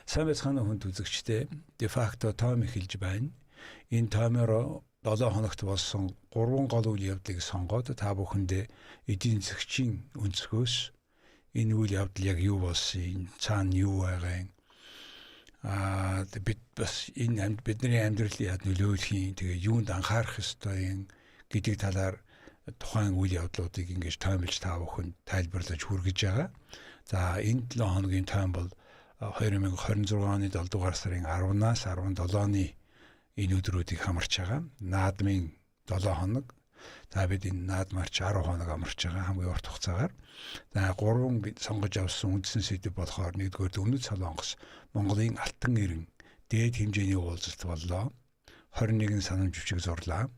Сайн байцгаана хүнд үзэгчдээ де факто том эхэлж байна. Энэ томоор 7 хоногт болсон 3 гол үйл явдлыг сонгоод та бүхэндээ эдийн засгийн өнцгөөс энэ үйл явдал яг юу болсон, цаана юу байгаа юм. Бид бас энэ бидний амьдралыг яд нөлөөлөх, тэгээ юунд анхаарах ёстой гэдэг талаар тухайн үйл явдлуудыг ингэж томилж та бүхэнд тайлбарлаж хүргэж байгаа. За энэ 7 хоногийн том бол 2026 оны 7 дугаар сарын 10-наас 17-ны энэ өдрүүдийг хамарч байгаа. Наадмын 7 хоног. За бид энэ наадмаар 10 хоног амарч байгаа хамгийн урт хугацаагаар. За 3 бид сонгож авсан үндсэн сэдэв болохоор 1-р Өмнөд Солонгос Монголын алтан эрен дээд хэмжээний уулзалт боллоо. 21 санамж бичиг зурлаа.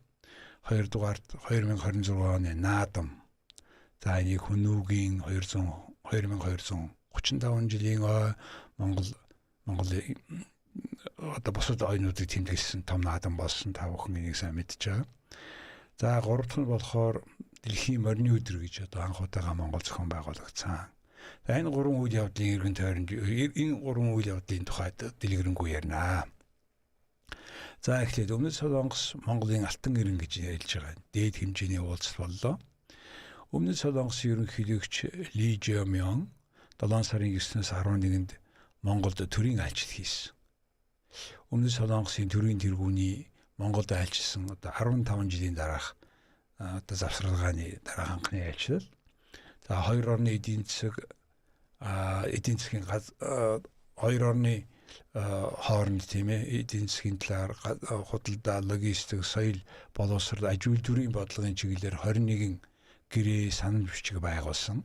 2-р 2026 оны наадам. За энийг Хүнүүгийн 2235 жилийн Монголын одоо бусад оюунуудыг тэмдэглэсэн том наадам болсон, та бүхэн энийг сайн мэдж байгаа. За 3 дахь нь болохоор Дэлхийн морины өдөр гэж одоо анх удаага Монгол зохион байгуулагдсан. За энэ 3 үйл явдлын эргэн тойронд энэ 3 үйл явдлын тухайд дэлгэрэнгүй ярина. За эхлээд Өмнөд Солонгос Монголын алтан эрен гэж ярьж байгаа. Дээд хэмжээний уулзалт боллоо. Өмнөд Солонгосын ерөнхийлөгч Ли Жэ-мён 7 сарын 9-ээс 11-нд Монголд төрийн айлчлал хийсэн. Өмнөд Солонгосын төрийн тэргүүний Монголд айлчилсан одоо 15 жилийн дараах одоо завсарлагын дараах анхны айлчлал. За хоёр орны эдийн засгийн хоёр орны хооронд тийм ээ эдийн засгийн талаар худалдаа, логистик, соёл, боловсрол, аж үйлдвэрийн бодлогын чиглэлээр 21 гэрээ санамж бичиг байгуулсан.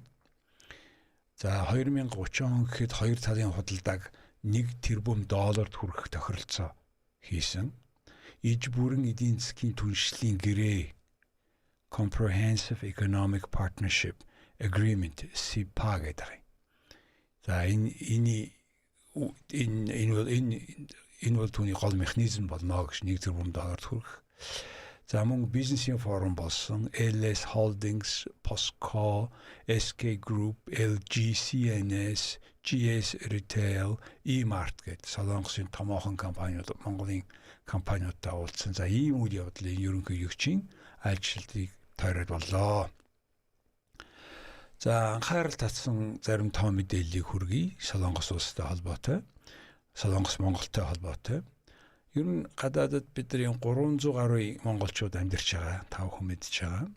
За 2030 он гэхэд хоёр талын худалдааг $1 тэрбум хүрэх тохиролцоо хийсэн. Иж бүрэн эдийн засгийн түншлэлийн гэрээ Comprehensive Economic Partnership Agreement CEPA гэдэг. За энэ бол түүний гол механизм болно гэж $1 тэрбум хүрэх. За мөн бизнесийн форум болсон LS Holdings, POSCO, SK Group, LG-CNS, GS Retail, E-Mart гэдэг Солонгосын томоохон компаниуд Монголын компаниудтай уулзсан. За ийм үйл явдлын ерөнхийлөгчийн айлчлалыг тойроод боллоо. За анхаарал татсан зарим том мэдээллийг хүргэе. Солонгос улстай холбоотой, Солонгос Монголтой холбоотой. Ер нь гадаадд бидний 300 гаруй монголчууд амьдарч байгаа. Та бүхэн мэдж байгаа.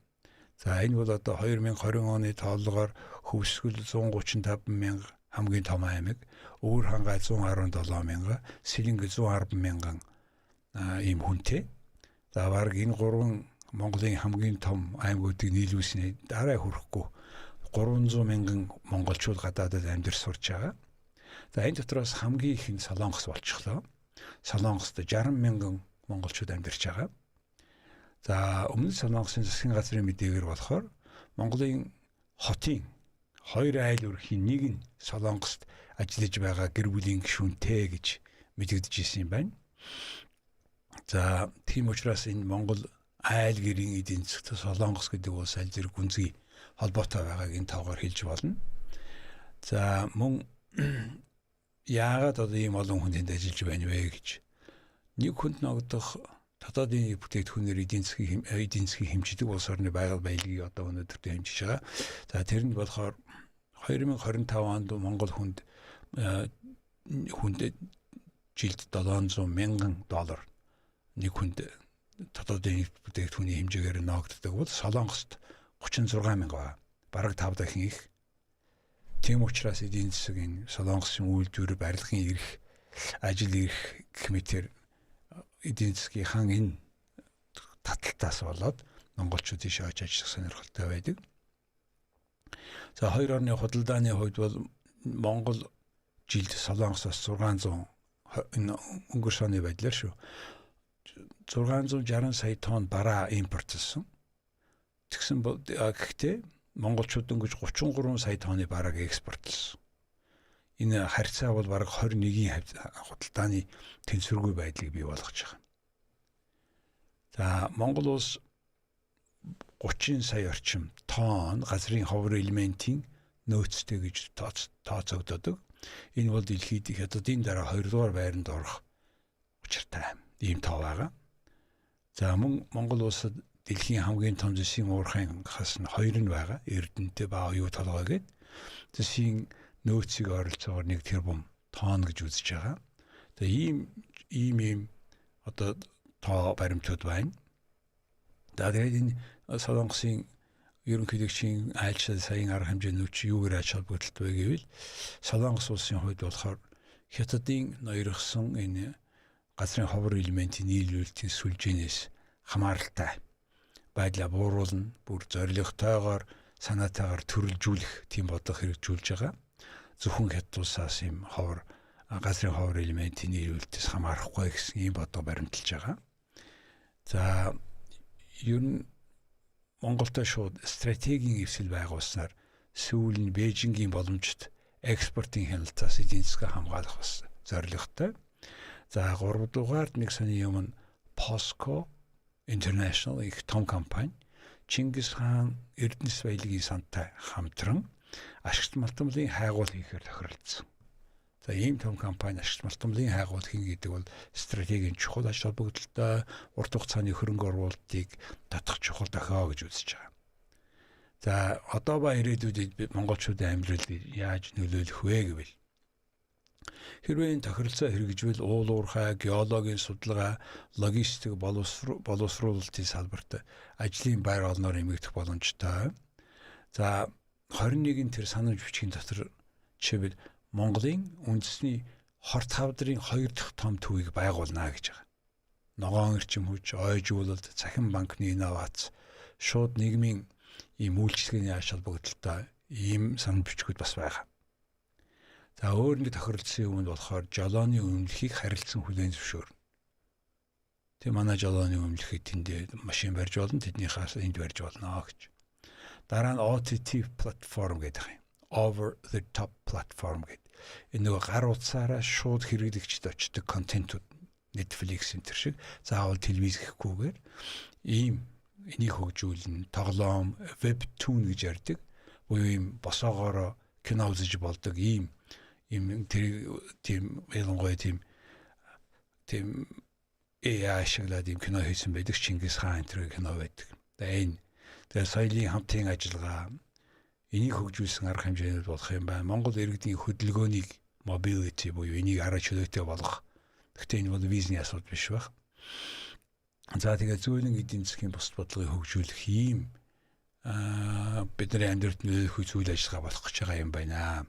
За энэ бол одоо 2020 оны тооллогоор Хөвсгөл 135 мянга хамгийн том аймаг, Өвөр хангай 117 мянга, Сэлэнг 110 мянган ийм хүнтэй. За баг энэ 3 Монголын хамгийн том аймагуудыг нийлүүлснээр дараа хүрэхгүй 300 мянган монголчууд гадаадд амьдарч сурч байгаа. За энэ дотроос хамгийн их нь Солонгос болчихлоо. Солонгост 60 мянган монголчууд амьдарч байгаа. За Өмнөд Солонгосын засгийн газрын мэдээгээр болохоор Монголын хотын 2 айл өрхийн нэг нь Солонгост ажиллаж байгаа гэр бүлийн гишүүнтэй гэж мэдэгдэж ирсэн юм байна. За тийм учраас энэ Монгол айл гэрийн эдийн засгт Солонгос гэдэг улс аль зэрэг гүнзгий холбоотой байгааг энэ тавгаар хэлж болно. За мөн яагаад одоо ийм олон хүн тэнд ажиллаж байна вэ гэж нэг хүнд ногдох татаадын бүтээгдэхүүнээр эдийн засгийн хэмждэг улс орны байгаль баялагийг одоо өнөөдөр хэмжиж байгаа. За тэр нь болохоор 2025 онд Монгол хүнд жилд $700 мянган нэг хүнд татаадын бүтээгдэхүүний хэмжээгээр ногддог бол Солонгост 36 мянга бараг 5 дахин их. Тийм учраас эдийн засгийн Солонгосын үйлдвэр, барилгын эрх, ажил эрх гэх мэтэр эдийн засгийнхаа энэ таталтаас болоод монголчууд ийш очиж ажиллах сонирхолтой байдаг. За хоёр орны худалдааны хувьд бол Монгол жилд Солонгосоос 600 энэ өнгөрсөн оны байдлаар шүү 660 сая тонн бараа импортлсон. Тэгсэн бол гэхдээ монголчууд өнгөж 33 сая тонны барааг экспортлсон. Энэ харьцаа бол бараг 21-ийн худалдааны тэнцвэргүй байдлыг бий болгож байгаа. За Монгол улс 30 сая орчим тонн газрын ховор элементийн нөөцтэй гэж тооцогддог. Энэ бол дэлхийд хятадын дараа 2 дугаар байранд орох учиртай ийм тоо байгаа. За мөн Монгол улсад дэлхийн хамгийн том зэсийн уурхайн хас нь 2 нь байгаа. Эрдэнэтэй ба оюу толгой гээд зэсийн нөөцийг ойролцоогоор 1 тэрбум тонн гэж үзэж байгаа. Тэгээ ийм одоо тоо баримтууд байна. Тэгээд энэ Солонгосын ерөнхийлөгчийн айлчил саяын арга хэмжээний нүч юугаар ач холбогдолтой вэ гэвэл Солонгос улсын хувьд болохоор хятадын ноёрхсон энэ газрын ховор элементийн нийлүүлэлтийн сүлжээнээс хамааралтай байдлаа бууруулна, бүр зорилготойгоор санаатаагаар төрөлжүүлэх тийм бодлого хэрэгжүүлж байгаа. Зөвхөн хятад улсаас ийм газрын ховор элементийн нийлүүлэлтээс хамаарахгүй гэсэн ийм бодлого баримталж байгаа. За ер нь Монголтой шууд стратегийн эвсэл байгуулснаар сүүл нь Бээжингийн боломжит экспортын хяналтаас эдийн засгаа хамгаалах бас зорилготой. За 3 дугаард нэг сони юм POSCO International их том компани Чингис хаан Эрдэнэс баялагын сантай хамтран ашигт малтмлын хайгуул хийхээр тохиролцсон. За ийм том компани ашигт малтмлын хайгуул хийн гэдэг бол стратегийн чухал ач холбогдолтой урт хугацааны хөрөнгө оруулалтыг татах чухал дохио гэж үзэж байгаа. За одоо ба ирээдүйд монголчуудын амьдралд яаж нөлөөлөх вэ гэвэл хэрвээ энэ тохиролцоо хэрэгжвэл уул уурхай, геологийн судалгаа, логистик, боловсруулалтын салбарт ажлын байр олноор нэмэгдэх боломжтой. За 21-ний тэр санамж бичгийн дотор жишээлбэл Монголын үндэсний хорт хавдрын 2 дахь том төвийг байгуулна гэж байгаа. Ногоон эрчим хүч, ойжуулалт, цахим банкны инновац, шууд нийгмийн ийм үйлчлэгээний ач холбогдолтой ийм санамж бичгүүд бас байгаа. За өөр нэг тохиролцсон юм болохоор жолооны өмнөлөхийг харилцан хүлээн зөвшөөрнө. Тэг манай жолооны өмнөлөхийг тэнд машин барьж болно, тэднийхээс энд барьж болно гэж. Дараа нь OTT платформ гэдэг юм. Over the top platform гэдэг. Энэ нөгөө гар утсаараа шууд хэрэглэгчд очдог контентууд Netflix энэ төр шиг заавал телевиз гэхгүйгээр ийм энийг хөгжүүлнэ. Тоглоом, webtoon гэж ярьдаг. Буюу ийм босоогоороо кино үзэж болдог ийм тийм ялангуяа тийм AI ашиглаад ийм кино хийсэн байдаг. Чингис хаан энэ кино байдаг. Тэгээ соёлын хамтын ажиллагаа энийг хөгжүүлсэн арга хэмжээнд болох юм байна. Монгол иргэдийн хөдөлгөөнийг mobility буюу энийг арга чөлөөтэй болгох. Гэхдээ энэ бол визний асуудал биш байх. За тэгээ зөөлөн эдийн засгийн бус бодлогыг хөгжүүлэх ийм бидний амьдралд нөлөөлөх үйл ажиллагаа болох гэж байгаа юм байна.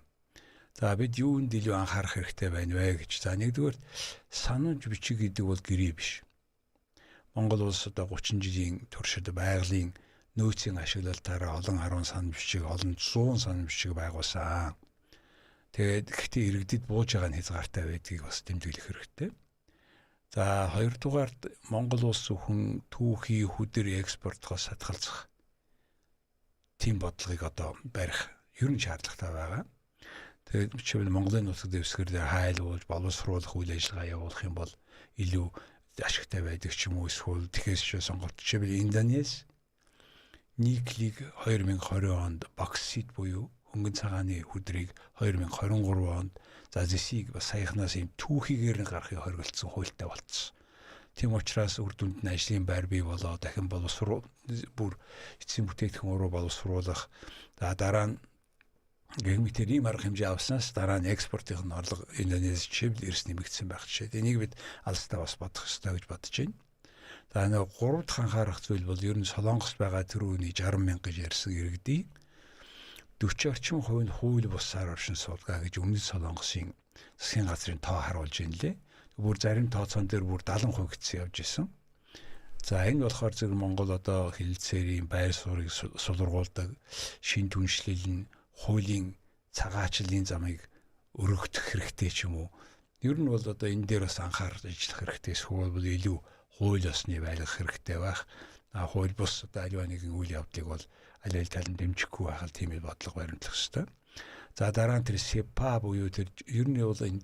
За бид юунд илүү анхаарах хэрэгтэй байна вэ гэж. За нэгдүгээр санамж бичиг гэдэг бол гэрээ биш. Монгол улс одоо 30 жилийн туршид байгалийн нөөцийн ашиглалтаараа олон 10 санамж бичиг, олон 100 санамж бичиг байгуулсан. Тэгээд гэхдээ иргэдэд бууж байгаа нь хязгаартай байдгийг бас тэмдэглэх хэрэгтэй. За хоёрдугаард Монгол улс зөвхөн түүхий, хүдэр экспортохоос хадгалзах тийм бодлогыг одоо барих ер нь шаардлагатай байгаа. Тэгээд жишээлбэл Монголын нутаг дэвсгэр дээр хайлуулж, боловсруулах үйл ажиллагаа явуулах юм бол илүү ашигтай байдаг ч юм уу эсвэл тэгэхээр сонголт. Жишээлбэл Индонез никлийг 2020 онд боксит буюу хөнгөн цагааны хүдрийг 2023 онд за зэсийг бас саяхнаас ийм түүхийгээр нь гаргахыг хориглосон хуультай болцсон. Тийм учраас үр дүнд нь ажлын байр бий болоо дахин бүр эцсийн бүтээгдэхүүн рүү боловсруулах. За дараа нь гэгмитэр ийм арга хэмжээ авснаас дараа нь экспортын орлого Индонез жишээлбэл эрс нэмэгдсэн байх жишээ. Энийг бид алстаа бас бодох ёстой гэж бодож байна. За нэг 3 дахь анхаарах зүйл бол ер нь Солонгос байгаа тэр үений 60,000 гэж ярьсан иргэдийн 40 орчим хувь нь хууль бусаар оршин суулгаа гэж өмнөд Солонгосын засгийн газрын тоо харуулж байна лээ. Бүр зарим тооцоон дээр бүр 70% гэсэн явж исэн. За энэ болохоор зөв Монгол одоо хэлэлцээрийн байр суурийг сулргуулдаг, шин түншлэл нь хуулийн цагаачлалын замыг өргөдөх хэрэгтэй ч юм уу. Ер нь бол одоо энэ дээр бас анхаарал ажиллах хэрэгтэй. Эсвэл илүү хууль ёсны байлгах хэрэгтэй байх. Хууль бус одоо аливаа нэгэн үйл явдлыг бол аль аль талын дэмжихгүй байхад тийм л бодлого баримтлах хэрэгтэй. За дараа нь тэр СЕПА буюу тэр ер нь бол энэ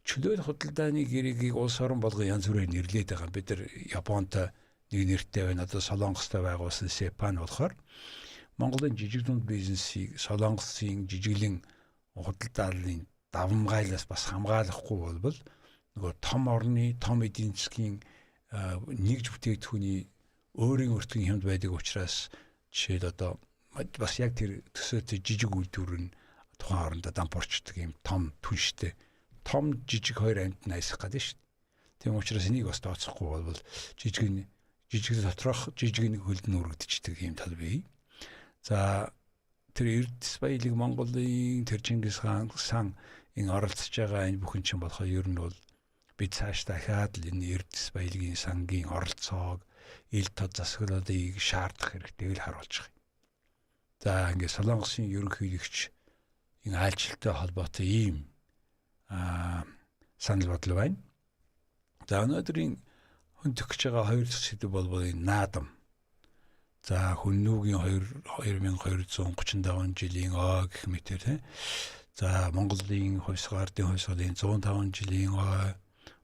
чөлөөлөх худалдааны гэрээгийг улс орон болгон янз бүрээр нэрлээд байгаа. Бид нар Японтой нэг нэртэй байна. Одоо Солонгостой байгуулсан СЕПА нь болохоор Монголын жижиг дунд бизнесийг Солонгосын жижиглэн худалдааллын давмгайлаас бас хамгаалахгүй болбол нөгөө том орны том эдийн засгийн нэгж бүтээгдэхүүний өөрийн өртгийн хямд байдаг учраас жишээл одоо бас яг тэр төсөөтэй жижиг үйлдвэр нь тухайн орондоо дампуурчдаг юм том түнштэй том жижиг хоёр амьд найсах гэдэг шүү дээ. Тийм учраас энийг бас тооцохгүй болбол жижиг доторх жижиг нэг хөлд нь өргөдчихдөг юм тал бий. За тэр Эрдэс баялаг Монголын тэр Чингис хаан энэ оролцож байгаа энэ бүхэн чинь болохоо ер нь бол бид цааш дахиад л энэ Эрдэс баялагын сангийн оролцоог ил тод засаглалыг шаардах хэрэгтэй л харуулж байгаа юм. За ингээд Солонгосын ерөнхийлөгч энэ айлчлалтай холбоотой ийм санал бодол байна. За өнөөдрийн хөндөх гэж байгаа хоёр сэдв бол энэ наадам. За Хүннүүгийн 2235 жилийн гэх мэтэр тийм. За Монголын хувьсгаардын 105 жилийн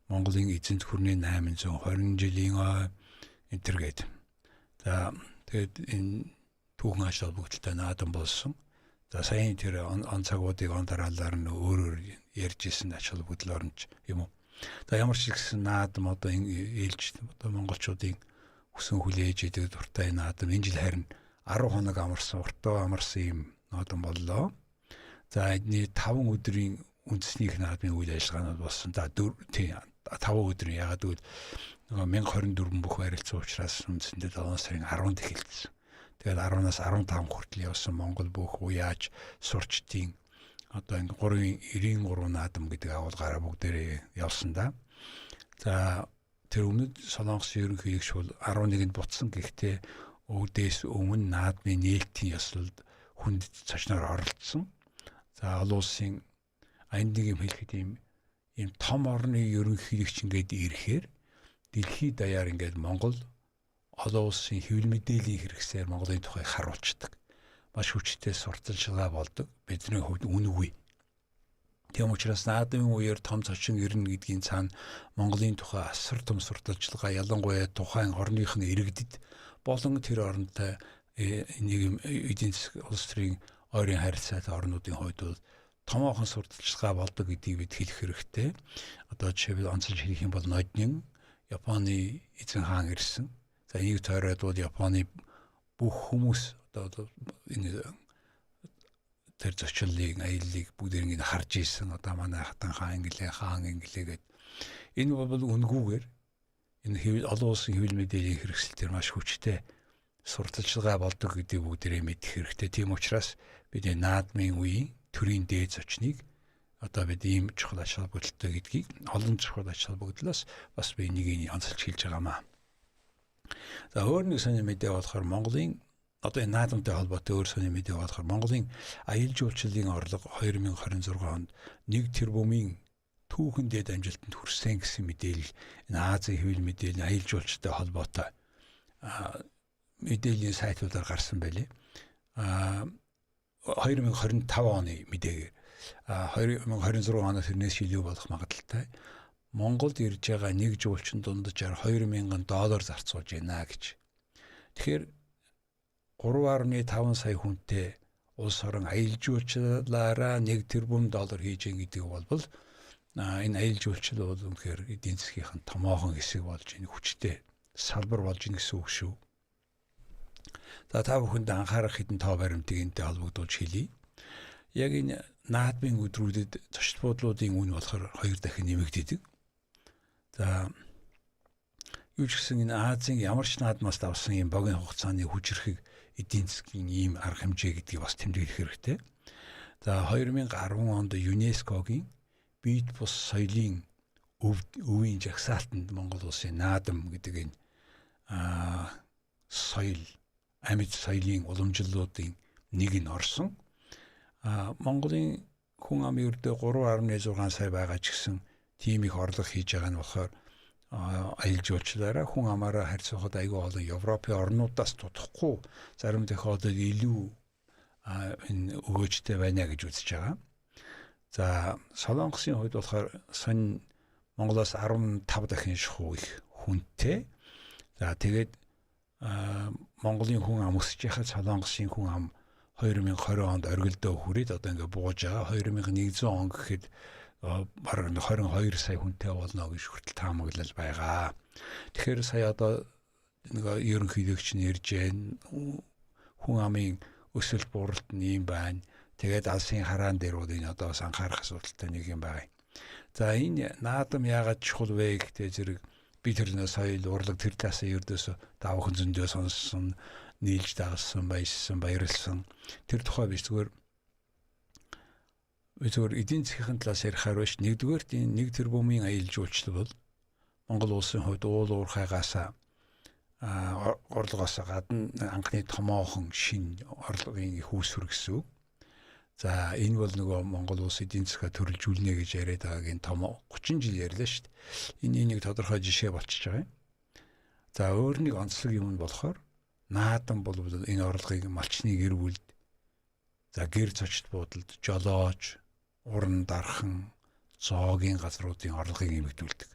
Монголын эзэнт хүрний 820 жилийн энэ төр гээд. За тэгээд энэ түүхэн ач холбогдолтой наадам болсон. За саяны тэр онцгоодыг дараалаар нь өөрөөр ярьжсэн ач холбогдол оронч юм уу. За ямар ч гэсэн наадам одоо ээлж одоо монголчуудын хүсэн хүлээж идэг дуртай наадам энэ жил харин 10 хоног уртаа амарсан юм наадам боллоо. За эдний 5 өдрийн үндэснийх наадмын үйл ажиллагаанууд болсон. За 5 өдрийн ягаад гэвэл 1024 бүх барилцсан учраас үндсэндээ 7 сарын 10-нд эхэлсэн. Тэгээд 10-аас 15 хүртэл явсан Монгол бүх уяаж сурчдын одоо энэ 93 наадам гэдэг агуулгаараа бүгдээрээ явсан да. За тэр өмнөд Солонгосын ерөнхийлөгч бол 11-нд буцсан гэхдээ өвдөөс өмнө наадмын нээлтийн ёслолд хүнд цочноор оролцсон. За олон улсын аяндыг юм хэлэхэд ийм том орны ерөнхийлөгч ингээд ирэхээр дэлхийд даяар ингээд Монгол олон улсын хэвлэл мэдээллийн хэрэгсээр Монголын тухай харуулцдаг. Маш хүчтэй сурталчилгаа болдог. Бидний хувьд үнэгүй. Тийм учраас наадмын үеэр том цочин ирнэ гэдгийн цаана Монголын тухай асар том сурталчилгаа ялангуяа тухайн орных нь иргэдэд болон тэр оронтой нэг эдийн засгийн улс төрийн ойрын харилцаатай орнуудын хувьд бол томоохон сурталчилгаа болдог гэдгийг бид хэлэх хэрэгтэй. Одоо жишээлбэл онцолж хэлэх юм бол Ноднин Японы эзэн хаан ирсэн. За энийг тойроод бол Японы бүх хүмүүс одоо энэ тэр зочлолыг аяллыг бүгдийг харж ийсэн. Одоо манай хатан хаан инглээ гэд. Энэ бол үнгүүгээр энэ олон улсын хэвлэл мэдээллийн хэрэгсэл төр маш хүчтэй сурталчилгаа болдог гэдгийг бүгдээ мэдэх хэрэгтэй. Тийм учраас бид энэ наадмын үеийн төрийн дээд зочныг одоо бид ийм чухал ач холбогдолтой гэдгийг олон чухал ач холбогдлоос бас би энийг онцолж хэлж байгаамаа. За өөр нэг сони мэдээ болохоор Монголын одоо энэ наадамтай холбоотой өөр сони мэдээ болохоор Монголын аялал жуулчлалын орлого 2026 онд 1 тэрбумын түүхэн дээд амжилтанд хүрсэн гэсэн мэдээлэл энэ Азийн хэвлэл мэдээллийн аялал жуулчлалтай холбоотой мэдээллийн сайтуудаар гарсан байлээ. 2025 оны мэдээгээр 2026 оноос тэрнээс илүү болох магадaltaй. Монголд ирж байгаа нэг жуулчин дунджаар $2,000 зарцуулж байна гэж. Тэгэхээр 3.5 сая хүнтэй улс орон аялал жуулчлалаараа $1 тэрбум хийж гин гэдэг бол энэ аялал жуулчлал бол үнэхээр эдийн засгийн томоохон хэсэг болж энэ хүчтэй салбар болж ийн гэсэн үг шүү. За та бүхэнд анхаарах хэдэн тоо баримтыг энэтэй холбогдуулж хэлье. Яг энэ наадмын өдрүүдэд зочд буудлуудын үн болохоор 2 дахин нэмэгддэг. За юу ч гэсэн энэ Азийн ямар ч наадмаас давсан юм богино хугацааны хүчирхэг эдийн засгийн ийм арга хэмжээ гэдгийг бас тэмдэглэх хэрэгтэй. За 2010 онд ЮНЕСКОгийн Бит бус соёлын өвийн жагсаалтанд Монгол улсын наадам гэдэг энэ соёл амьд соёлын уламжлалуудын нэг нь орсон. Монголын хүн амын ердөө 3.6 сая байгаа ч гэсэн тийм их орлого хийж байгаа нь болохоор аялал жуулчлалаараа хүн амаараа харьцуулахад айгүй олон Европын орнуудаас тутахгүй зарим тохиолдолд илүү энэ өгөөжтэй байна гэж үзэж байгаа. За Солонгосын хувьд болохоор сонь Монголоос 15 дахин шахуу их хүнтэй. За тэгээд Монголын хүн ам өсөж яхад Солонгосын хүн ам 2020 онд оргилдөө хүрээд одоо ингээ бууж байгаа. 2100 он гэхэд бараг 22 сая хүнтэй болно гэж хүртэл таамаглал байгаа. Тэгэхээр сая одоо нэг ерөнхийлөгч нь ирж байна. Хүн амын өсөлт бууралт нь юм байна. Тэгээд алсын хараан дээр бол энэ одоо бас анхаарах асуудалтай нэг юм байна. За энэ наадам яагаад чухал вэ гэхдээ зэрэг би тэрнээ соёл урлаг тэр талаас ердөөс давхан зөндөө сонссон, нийлж дагсан, баярлсан. Тэр тухай би зүгээр эдийн засгийн талаас ярихаар биш. Нэгдүгээр энэ нэг тэрбумын аялал жуулчлал бол Монгол улсын хувьд уул уурхайгаас орлогоос гадна анхны томоохон шин орлогын их үүсвэр гэсэн. За энэ бол нөгөө Монгол улс эдийн засгаа төрөлжүүлнэ гэж яриад байгааг энэ том 30 жил ярьлаа шүү дээ. Энэ нэг тодорхой жишээ болчихж байгаа юм. За өөр нэг онцлог юм нь болохоор наадам бол энэ орлогыг малчны гэр бүлд за гэр зочд буудалд жолоож, уран дархан, зоогийн газруудын орлогыг нэмэгдүүлдэг.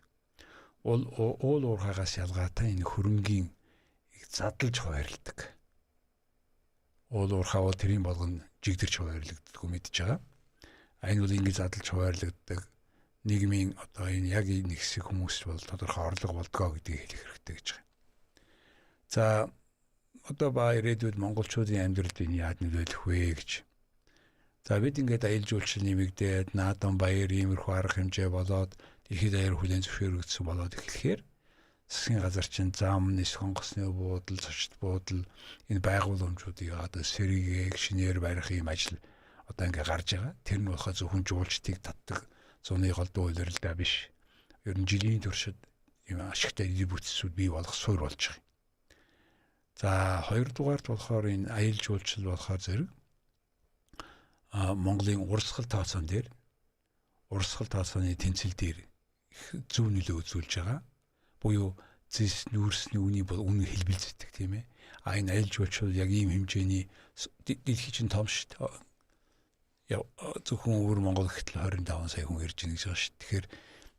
Уул уурхайгаас ялгаатай энэ хөрөнгийн задлж хуваарлдаг. Уул уурхай бол тэрийн болгоно жигдэрч хуваарлагддаг мэдж байгаа. Энэ бол ингэж задлж хуваарлагддаг нийгмийн одоо энэ яг энэ хэсэг хүмүүс бол тодорхой орлого болдгоо гэдгийг хэлэх хэрэгтэй гэж байгаа. За одоо ба ирээдүйд монголчуудын амьдралд энэ яад нөлөөлөх вэ гэж. За бид ингээд аялал жуулчлал нэмэгдээд наадам баяр иймэрхүү арга хэмжээ болоод дэлхийд даяар хүлээн зөвшөөрөгдсөн болоод эхлэхээр засгийн газар чинь зам, сонгоцны буудал, зочд буудал энэ байгууламжуудыг одоо сэргийг шинээр барих юм ажил одоо ингээ гарч байгаа. Тэр нь болохоо зөвхөн жуулчдыг татдаг зуны голдуу үйлрэлдэ биш. Ер нь жилийн туршид юм ашигтай эдийн бүтцүүд бий болох суурь болж байгаа. За хоёрдугаарт болохоор энэ аялал жуулчлал болохоор зэрэг Монголын урсгал тооцоон дээр урсгал тооцооны тэнцэл дээр их зөв нөлөө үзүүлж байгаа. Буюу зэс нүүрсний үний бол үнэ хэлбэлцдэг тийм ээ. Энэ аялал жуулчлал яг ийм хэмжээний дэлхий чинь том шүү дээ. Зөвхөн өвөр Монгол гэтэл 25 сая хүн ирж байгаа гэж байна шүү. Тэгэхээр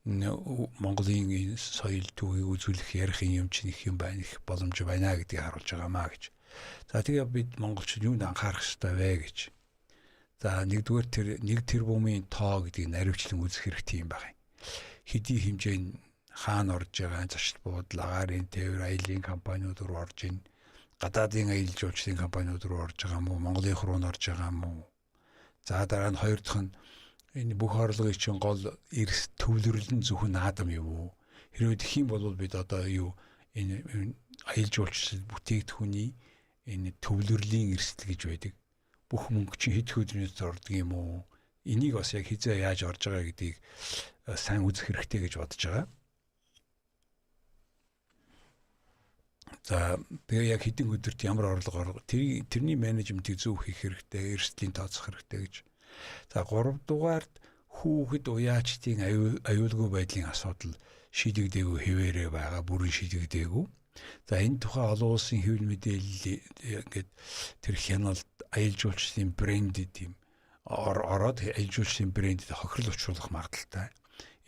Монголын соёл түүхийг үзүүлэх ярих юм чинь их юм байна, их боломж байна гэдгийг харуулж байгаамаа гэж. За тэгээ бид монголчууд юунд анхаарах хэрэгтэй вэ гэж. За нэгдүгээр тэр нэг тэрбумын тоо гэдгийг наривчлан үзэх хэрэгтэй юм байна. Хэдий хэмжээнд хаана орж байгаа зочд буудал, агаарын тээвэр, аялын компаниуд руу орж ийн, гадаадын аялал жуулчлалын компаниуд руу орж байгаа мó, Монголын руу орж байгаа мó. За дараа нь хоёр дахь нь энэ бүх орлогын чинь гол эрс төвлөрөл нь зөвхөн наадам юм уу? Хэрвээ тэгэх юм бол бид одоо юу энэ аялал жуулчлал бүтээгдэхүүний энэ төвлөрлийн эрсдэл гэж байдаг. Бүх мөнгө чинь хэд өдрөөс ордог юм уу? Энийг бас яг хизээ яаж орж байгаа гэдгийг сайн үзэх хэрэгтэй гэж бодож байгаа. За тэгээ яг хэдэн өдөрт ямар орлого тэрний менежментийг зөв хийх хэрэгтэй, эрсдлийн тооцох хэрэгтэй гэж. За 3 дугаарт хүүхэд уяачдын аюулгүй байдлын асуудал шийдэгдээгүй хэвээрээ байгаа, бүрэн шийдэгдээгүй. За энэ тухай олон улсын хэвлэл мэдээлэл ингээд тэр хяналт аялал жуулчлалын брендэд тийм ороод аялал жуулчлалын брендэд хохирол учруулах магадaltaй.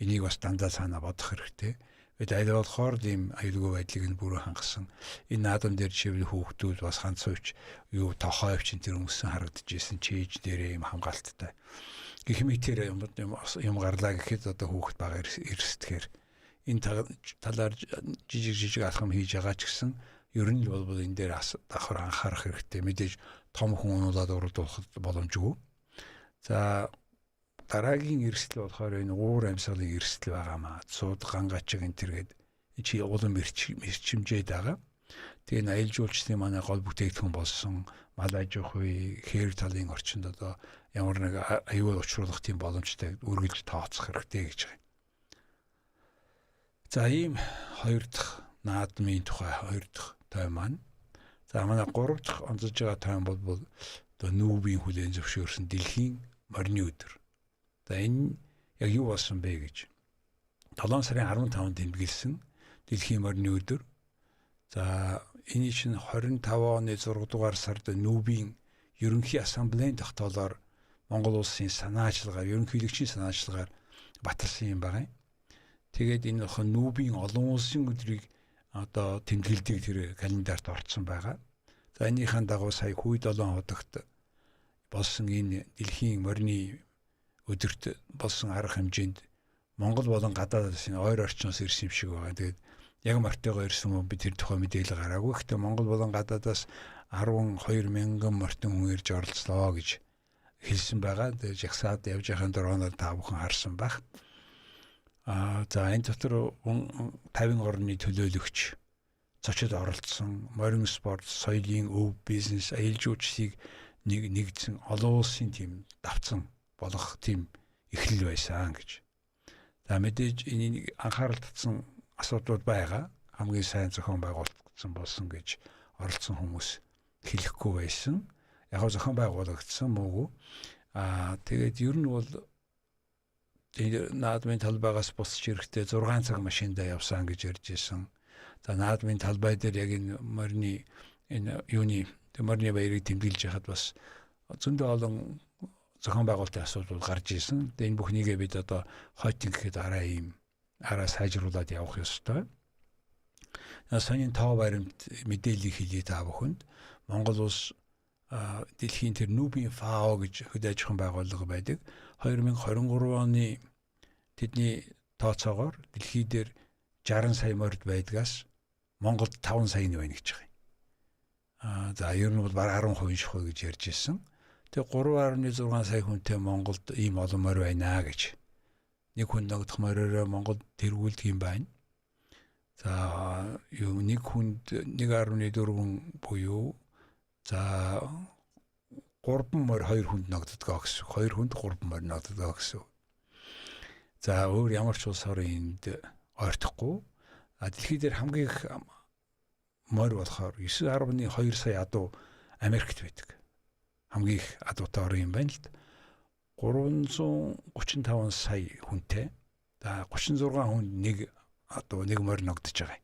Энийг бас дандаа санаа бодох хэрэгтэй. Бид аль болохоор ийм аюулгүй байдлыг нь бүрэн хангасан. Энэ наадам дээр чивэл хүүхдүүд бас ганцууч юу тохойвч тэр өмсөн харагдажсэн чийж дээрээ юм хамгаалттай. Гэх мэт тэр юм гарлаа гэхэд одоо хүүхд бага эрсдэхээр энэ талаар жижиг алхам хийж байгаа ч гэсэн ер нь бол энэ дээр давхар анхаарах хэрэгтэй. Мэдээж том хүн унуулаад уралдуулах боломжгүй. За дараагийн эрсдэл болохоор энэ уур амьсгалын эрсдэл байгаамаа. Цууд гангачиг энэ төргээд чи улам эрчимжээд байгаа. Тэгээ энэ аялал жуулчлалын манай гол бүтээгдэхүүн болсон мал аж ахуй хээр талын орчинд одоо ямар нэг аюул учруулах тийм боломжтой үргэлж тооцох хэрэгтэй гэж байна. За ийм хоёр дахь наадмын тухай хоёр дахь тайм маань. За манай гурав дахь онцолж байгаа тайм бол одоо нүүбийн хүлээн зөвшөөрсөн дэлхийн морины өдөр. За энэ яг юу болсон бэ гэж. 7 сарын 15-нд тэмдэглэсэн дэлхийн морины өдөр. За энэ чинь 25 оны 6 дугаар сард нүүбийн ерөнхий ассамблеийн тогтоолоор Монгол улсын санаачлагаар ерөнхийлөгчийн санаачлагаар баталсан юм байна. Тэгээд энэ нүүбийн олон улсын өдрийг одоо тэмдэглэдэг тэр календарт орцсон байгаа. За энийхэн дагуу сая Хүй 7 хотогт болсон энэ дэлхийн морины өдөрт болсон арга хэмжээнд Монгол болон гадаадаас энэ ойр орчноос ирсэн юм шиг байгаа. Тэгээд яг мартайгаа ирсэн хүн би тэр тухай мэдээлэл гараагүй. Гэхдээ Монгол болон гадаадаас 12 мянган мортон хүн ирж оролцлоо гэж хэлсэн байгаа. Тэгээд жагсаад явж байхын дөрөөнөөр та бүхэн харсан байх. За энэ дотор 50 орны төлөөлөгч зочид оролцсон, морин спорт, соёлын өв, бизнес, аялал жуулчлалыг нэгдсэн олон улсын тийм давцсан болох тийм эхлэл байсан гэж. За мэдээж энийг анхаарал татсан асуудлууд байгаа. Хамгийн сайн зохион байгуулагдсан болсон гэж оролцсон хүмүүс хэлэхгүй байсан. Яг нь зохион байгуулагдсан муугүй. Тэгээд ер нь бол наадмын талбайгаас босч ирэхдээ 6 цаг машиндаа явсан гэж ярьж ирсэн. За наадмын талбай дээр яг энэ морины энэ юуны морины баярыг тэмдэглэж яхад бас зөндөө олон зохион байгуулалтын асуудал гарч ирсэн. Тэгээ энэ бүхнийгээ бид одоо хойтын гэхэд араа сайжруулад явах ёстой. Санийн тав баримт мэдээллийг хэлье та бүхэнд. Монгол улс дэлхийн тэр Nubin FAO гэж хөдөө аж ахуйн байгууллага байдаг. 2023 оны тэдний тооцоогоор дэлхий дээр 60 сая морд байдгаас Монголд 5 сая нь байна гэж байгаа. За ер нь бол бараг 10% шахуу гэж ярьж ирсэн. Тэгээ 3.6 сая хүнтэй Монголд ийм олон морь байна гэж. Нэг хүн ногдох морьороо Монголд тэргүүлдэг юм байна. За юу нэг хүнд 1.4 буюу за 3 морь 2 хүнд ногддгоо гэсэн. 2 хүнд 3 морь ногддгоо гэсэн. За өөр ямар ч улс орн энд ойртохгүй. Дэлхий дээр хамгийн их морь болохоор 9.2 сая адуу Америкт байдаг. Хамгийн их адуутай орн юм байна л да. 335 сая хүнтэй. За 36 хүнд нэг морь ногдож байгаа.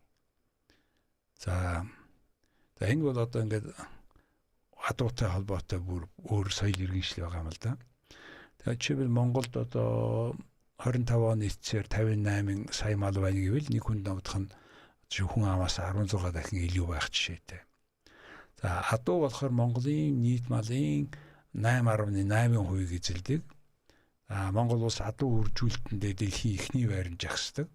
За энэ бол одоо ингээд адуутай холбоотой бүр өөр соёл иргэншил байгаа юм л да. Тэгээд жишээлбэл Монголд одоо 25 оны эцсээр 58 сая мал байна гэвэл нэг хүнд ногдох нь хүн амаас 16 дахин илүү байх жишээтэй. За адуу болохоор Монголын нийт малын 8.8% эзэлдэг. Монгол улс адуу үржүүлэлтэндээ дэлхийн эхний байранд жагсдаг.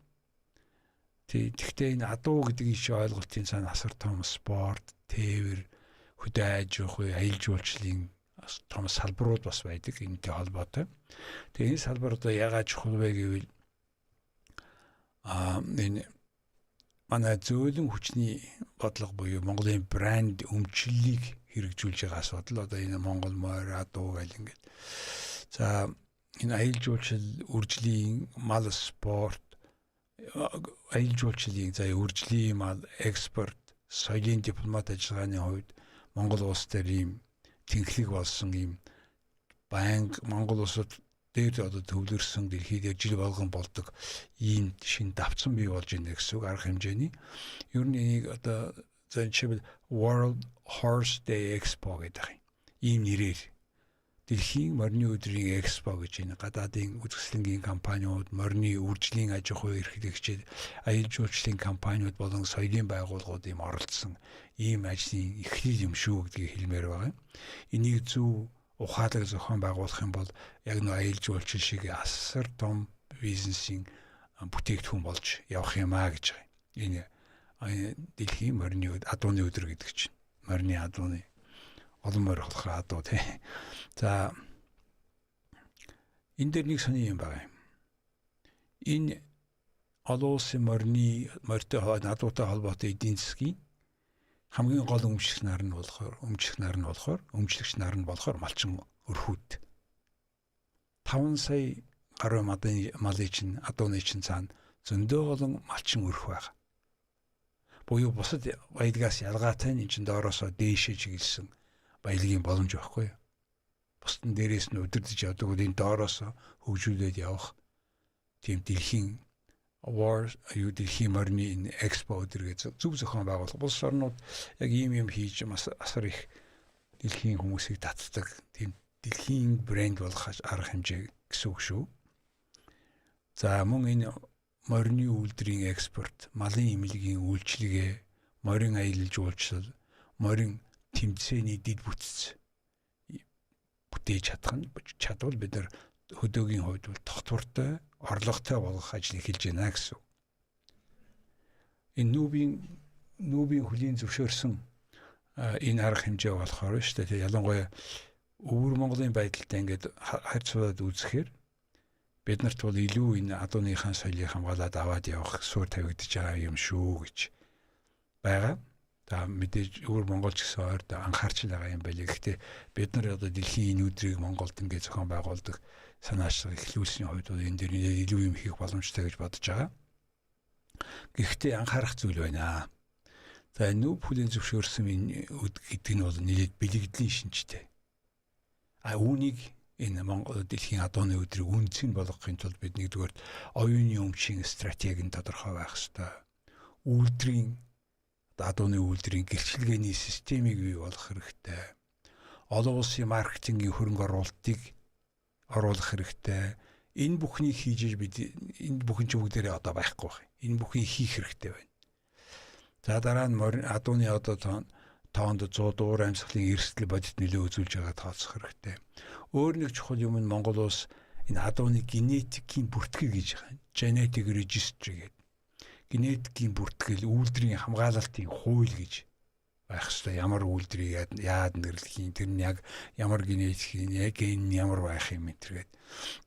Тэгэхдээ энэ адуу гэдэг иш ойлголтын цаана асар том спорт, тээвэр, хөдөө аж ахуй, аялал жуулчлалын том салбарууд бас байдаг энэтэй холбоотой. Тэгээ энэ салбар одоо яагаад чухал вэ гэвэл энэ манай зөөлөн хүчний бодлого буюу Монголын брэнд өмчлөлийг хэрэгжүүлж байгаа асуудал одоо энэ Монгол морь адуу гэл ингээд. За энэ аялал жуулчлал, үржлийн мал спорт, аялал жуулчлалын үржлийн мал экспорт, соёлын дипломат ажиллагааны хувьд Монгол улс дээр ийм тэнхлэг болсон ийм банк Монгол улсад дээр одоо төвлөрсөн дэлхий дээр жил болгон болдог ийм шин давцсан бий болж байна гэсэн үг арга хэмжээний. Ер нь энийг одоо жишээлбэл World Horse Day Expo гэдэг ийм нэрээр дэлхийн морины өдрийн экспо гэж энэ гадаадын үзэсгэлэнгийн компаниуд, морины үржлийн аж ахуй эрхлэгчид, аялал жуулчлалын компаниуд болон соёлын байгууллагууд ийм оролцсон ийм ажлын эхлэл юм шүү гэдгийг хэлмээр байгаа. Энийг зөв ухаалаг зохион байгуулах юм бол яг нэг аялал жуулчлал шиг асар том бизнесийн бүтээгдэхүүн болж явах юм аа гэж байгаа. Энэ дэлхийн морины адууны өдөр гэдэг чинь. Морины адууны олон морь болохоор адуу тий. За энэ дээр нэг сони юм байна. Энэ олон улсын морьтой адуутай холбоотой эдийн засгийн хамгийн гол өмчлөгч нар нь болохоор малчин өрхүүд. 5 сая гаруй малын чинь адууны чинь цаана зөндөө олон малчин өрх байгаа. Буюу бусад баялгаас ялгаатай энэ чинь доороосоо дээшээ чиглэсэн баялагын боломж байхгүй юу? Бусдын дээрээс нь удирдах явдаг бол энэ доороос хөгжүүлээд явах тийм дэлхийн дэлхийн морины экспо өдргээ зөв зохион байгуулах. Улс орнууд яг ийм хийж асар их дэлхийн хүмүүсийг татдаг тийм дэлхийн брэнд болох арга хэмжээ гэсэн үг шүү. За мөн энэ морины үйлдвэрийн экспорт, малын эмнэлгийн үйлчилгээ, морин аялал жуулчлал, морин тэмцээний дэд бүтц мэдээж чадвал бид нар хөдөөгийн хувьд бол тогтвортой, орлоготой болгох ажлыг хийж байна гэсэн. Энэ нүүбийн хөлийн зөвшөөрсөн энэ арга хэмжээ болохоор шүү дээ. Ялангуяа өвөр Монголын байдалтай ингээд харьцуулаад үзэхээр биднэрт бол илүү энэ адууныхаа соёлыг хамгаалаад аваад явах суурь тавигдаж байгаа юм шүү гэж байгаа. За мэдээж өвөр Монголч гэсэн ойрд анхаарч байгаа юм байлээ. Гэхдээ бид нар одоо дэлхийн энэ өдрийг Монголд ингээд зохион байгуулдаг санаачлага эхлүүлсний хувьд бол энэ дээр илүү юм хийх боломжтой гэж бодож байгаа. Гэхдээ анхаарах зүйл байна. За нүүб хөлийн зөвшөөрсөн энэ өд гэдэг нь бол нэлээд бэлэгдлийн шинжтэй. Үүнийг энэ Монгол дэлхийн адууны өдрийг үнцэн болгохын тулд бид нэгдүгээр оюуны өмчийн стратеги нь тодорхой байх ёстой. Үйлдвэрийн адууны үйлдвэрийн гэрчилгээний системийг бий болгох хэрэгтэй. Олон улсын маркетингийн хөрөнгө оруулалтыг оруулах хэрэгтэй. Энэ бүхнийг хийж бид энэ бүхэн ч бүгдээрээ одоо байхгүй байна. Энэ бүхнийг хийх хэрэгтэй байна. За дараа нь адууны одоо тоонд 100 уур амьсгалын эрсдэл бодит нөлөө үзүүлж байгаа тооцох хэрэгтэй. Өөр нэг чухал юм нь Монгол улс энэ адууны генетикийн бүртгэл гэж байгаа. Genetic registry гэдэг. Генетикийн бүртгэл, үйлдвэрийн хамгаалалтын хууль гэж байх ёстой. Ямар үйлдвэрийг яад нэрлэх юм, тэр нь яг ямар генетик, ген ямар байх юм гэдэг.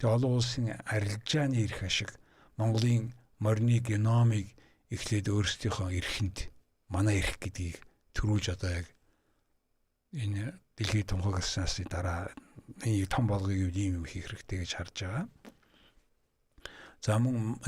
Тэгээ олон улсын арилжааны эрх ашиг Монголын морины геномыг эхлээд өөрсдийнхөө эрхэнд манай эрх гэдгийг төрүүлж одоо яг энэ дэлхийн тунхагласнаас дараа энэ том болгоёг ийм юм хийх хэрэгтэй гэж харж байгаа. За мөн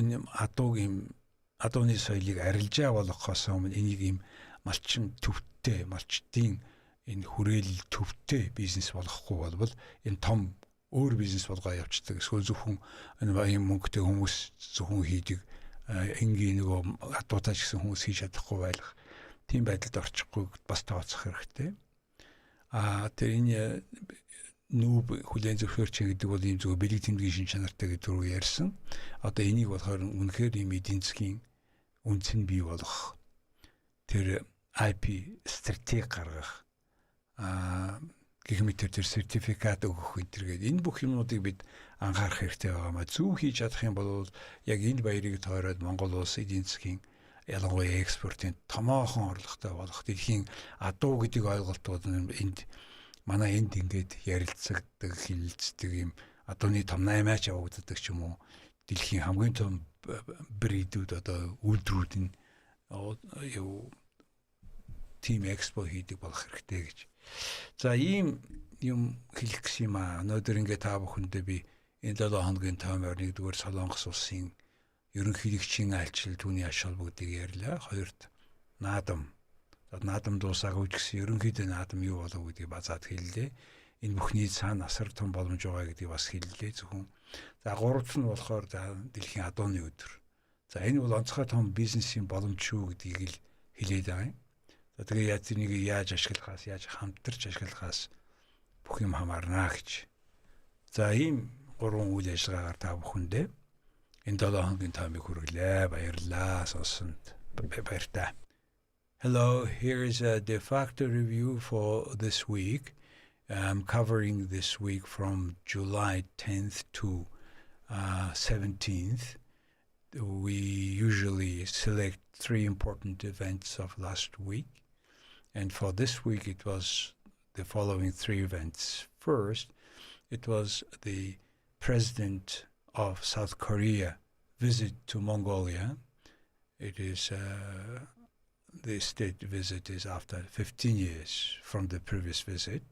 адууны соёлыг арилжаа болгохоос өмнө энийг ийм малчин төвтэй, малчдын энэ хүрээлэл төвтэй бизнес болгохгүй болбол энэ том өөр бизнес болгоо явцдаг. Эсвэл зөвхөн энэ мөнгөтэй хүмүүс зөвхөн хийдэг энгийн нөгөө адуутай ч гэсэн хүмүүс хийж чадахгүй байх. Тийм байдалд орчихгүй бас тооцох хэрэгтэй. Тэр энэ нүүб хүлээн зөвшөөрч гэдэг бол ийм зөв бэлэг тэмдгийн шин чанартай гэж түрүү ярьсан. Одоо энийг болохоор үнэхээр ийм эдийн засгийн үнцэн бий болгох. Тэр IP стратеги гаргах. Гэх мэт тэр сертификат өгөх гэдэг. Энэ бүх юмнуудыг бид анхаарах хэрэгтэй байгаа. Зөв хийж чадах юм бол яг энэ баярыг тойроод Монгол улс эдийн засгийн ялангуяа экспортын томоохон орлоготой болох дэлхийн адуу гэдэг ойлголтууд энд манай энд ингээд ярилцагддаг, хилцдэг юм адууны том 8-аач явагддаг ч юм уу дэлхийн хамгийн том бридүүд одоо үйлдвэрүүд нь тим экспо хийдэг болох хэрэгтэй гэж. За ийм юм хэлэх гэсэн юм аа. Өнөөдөр ингээд та бүхэндээ би энэ 7 хоногийн таймер 1-р Солонгос улсын ерөнхийлөгчийн айлчлал түүний ач холбогдыг ярьлаа. Хоёрт наадам. Наадам дуусаагүй ч гэсэн ерөнхийдөө наадам юу болов гэдгийг базаад хэллээ. Энэ бүхний цаана асар том боломж байгаа гэдгийг бас хэллээ зөвхөн. За гуравт нь болохоор дэлхийн адууны өдөр. За энэ бол онцгой том бизнесийн боломж шүү гэдгийг л хэлээд байгаа юм. За тэгээ яаж энийг яаж ашиглахаас, яаж хамтарч ашиглахаас бүх юм хамаарна гэж. За ийм гурван үйл ажиллагаагаар та бүхэндээ энэ 7 хоногийн таймыг хүргэлээ. Баярлалаа. Сонсонд баяртай. Hello, here is a de facto review for this week. I'm covering this week from July 10th to 17th. We usually select 3 important events of last week. And for this week, it was the following 3 events. First, it was the President of South Korea visit to Mongolia. It is the state visit is after 15 years from the previous visit,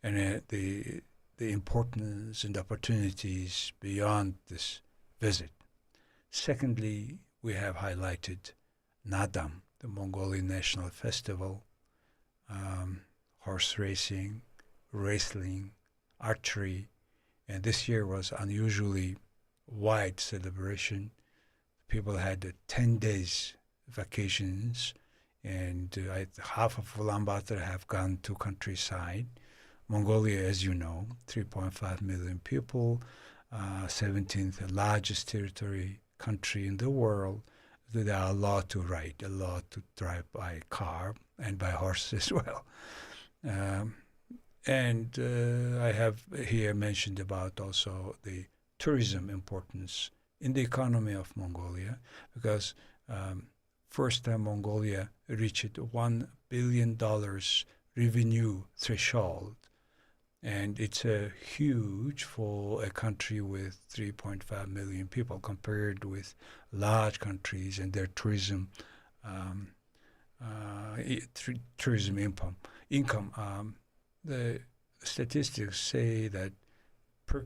and the importance and opportunities beyond this visit. Secondly, we have highlighted Naadam, the Mongolian national festival, horse racing, wrestling, archery, and this year was unusually wide celebration. People had 10 days vacations, and half of Ulaanbaatar have gone to countryside. Mongolia, as you know, 3.5 million people, 17th largest country in the world. There are a lot to ride, a lot to drive by car and by horse as well. And I have here mentioned about also the tourism importance in the economy of Mongolia, because first time Mongolia reached $1 billion revenue threshold, and it's huge for a country with 3.5 million people compared with large countries and their tourism income. The statistics say that per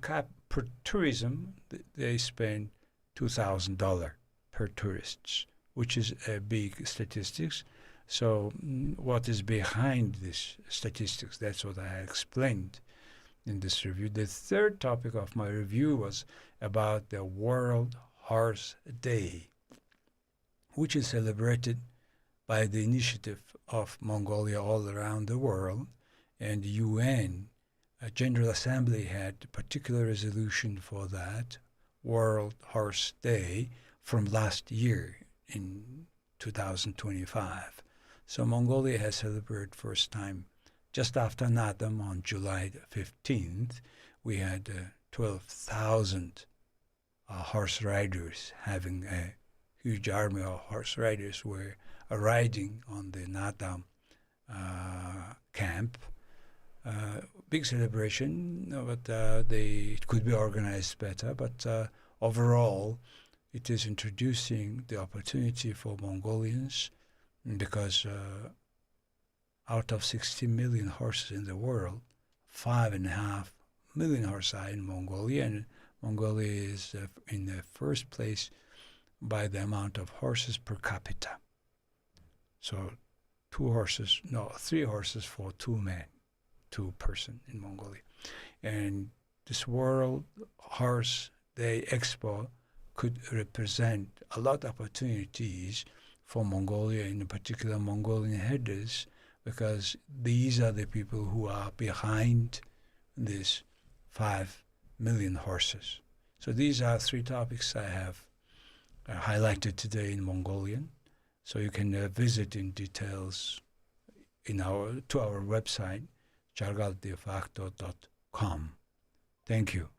tourism they spend $2,000 per tourists, which is a big statistics. So what is behind this statistics? That's what I explained in this review. The third topic of my review was about the World Horse Day, which is celebrated by the initiative of Mongolia all around the world, and UN General Assembly had a particular resolution for that World Horse Day from last year in 2025. So Mongolia has celebrated first time just after Naadam on July 15th. We had 12,000 horse riders, having a huge army of horse riders were riding on the Naadam camp. Big celebration, but it could be organized better. But overall, it is introducing the opportunity for Mongolians, because out of 60 million horses in the world, 5.5 million horses are in Mongolia, and Mongolia is in the first place by the amount of horses per capita. So 3 horses for 2 person in Mongolia. And this World Horse Day Expo could represent a lot of opportunities for Mongolia, in particular Mongolian herders, because these are the people who are behind these 5 million horses. So these are 3 topics I have highlighted today in Mongolian. So you can visit in details to our website, jargaldefacto.com. Thank you.